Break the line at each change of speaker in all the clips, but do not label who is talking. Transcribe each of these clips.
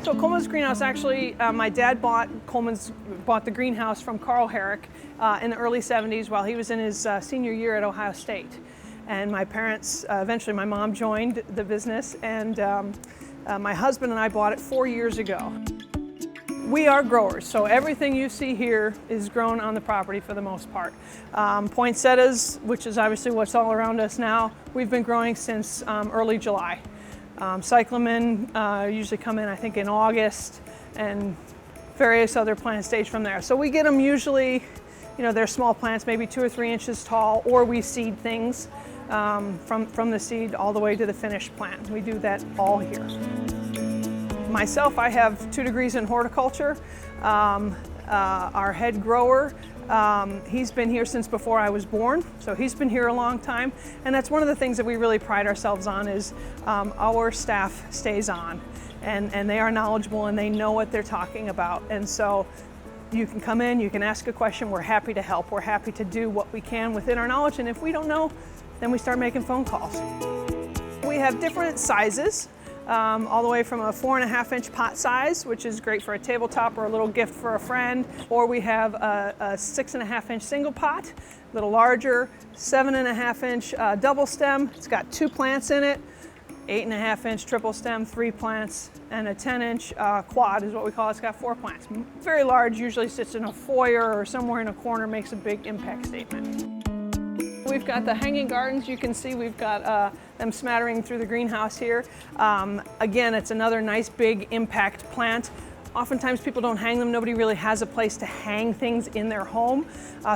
So Kollman's greenhouse, actually, my dad bought the greenhouse from Carl Herrick in the early 70s while he was in his senior year at Ohio State. And my parents, eventually my mom joined the business, and my husband and I bought it 4 years ago. We are growers, so everything you see here is grown on the property for the most part. Poinsettias, which is obviously what's all around us now, we've been growing since early July. Cyclamen usually come in, I think, in August, and various other plants stage from there. So we get them usually, they're small plants, maybe 2 or 3 inches tall, or we seed things from the seed all the way to the finished plant. We do that all here. Myself, I have 2 degrees in horticulture. Our head grower, he's been here since before I was born, so he's been here a long time. And that's one of the things that we really pride ourselves on is our staff stays on. And they are knowledgeable and they know what they're talking about. And so you can come in, you can ask a question, we're happy to help. We're happy to do what we can within our knowledge. And if we don't know, then we start making phone calls. We have different sizes. All the way from a 4.5-inch pot size, which is great for a tabletop or a little gift for a friend, or we have a 6.5-inch single pot, a little larger, 7.5-inch double stem. It's got 2 plants in it, 8.5-inch triple stem, 3 plants, and a 10-inch quad is what we call it. It's got 4 plants. Very large, usually sits in a foyer or somewhere in a corner, makes a big impact statement. We've got the hanging gardens. You can see we've got them smattering through the greenhouse here. Again, it's another nice big impact plant. Oftentimes people don't hang them. Nobody really has a place to hang things in their home.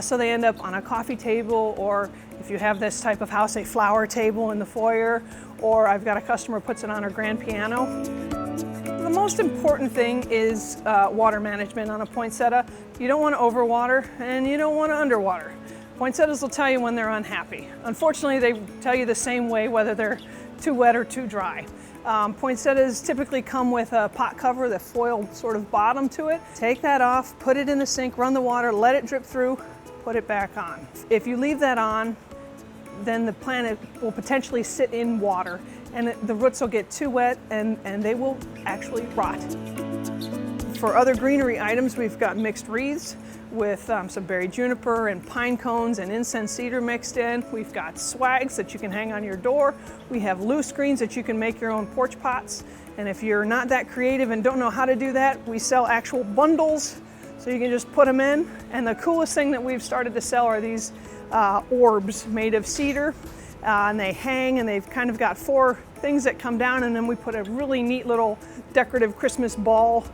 So they end up on a coffee table, or if you have this type of house, a flower table in the foyer, or I've got a customer who puts it on her grand piano. The most important thing is water management on a poinsettia. You don't want to overwater and you don't want to underwater. Poinsettias will tell you when they're unhappy. Unfortunately, they tell you the same way whether they're too wet or too dry. Poinsettias typically come with a pot cover, the foil sort of bottom to it. Take that off, put it in the sink, run the water, let it drip through, put it back on. If you leave that on, then the plant will potentially sit in water and the roots will get too wet and they will actually rot. For other greenery items, we've got mixed wreaths with some berry juniper and pine cones and incense cedar mixed in. We've got swags that you can hang on your door. We have loose greens that you can make your own porch pots. And if you're not that creative and don't know how to do that, we sell actual bundles, so you can just put them in. And the coolest thing that we've started to sell are these orbs made of cedar. And they hang, and they've kind of got 4 things that come down, and then we put a really neat little decorative Christmas ball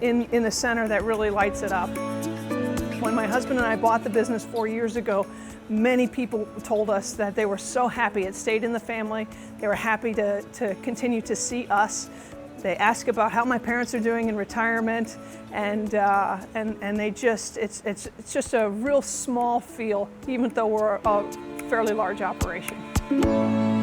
in the center that really lights it up. When my husband and I bought the business 4 years ago, many people told us that they were so happy it stayed in the family. They were happy to continue to see us. They ask about how my parents are doing in retirement, and they just, it's just a real small feel, even though we're a fairly large operation.